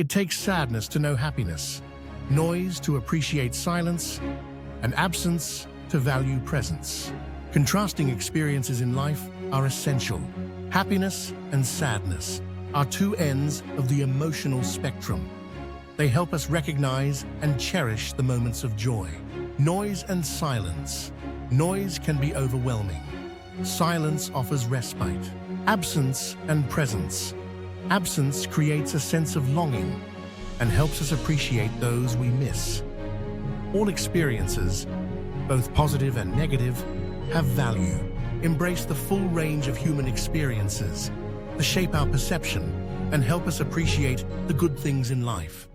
It takes sadness to know happiness, noise to appreciate silence, and absence to value presence. Contrasting experiences in life are essential. Happiness and sadness are two ends of the emotional spectrum. They help us recognize and cherish the moments of joy. Noise and silence. Noise can be overwhelming. Silence offers respite. Absence and presence. Absence creates a sense of longing and helps us appreciate those we miss. All experiences, both positive and negative, have value. Embrace the full range of human experiences to shape our perception and help us appreciate the good things in life.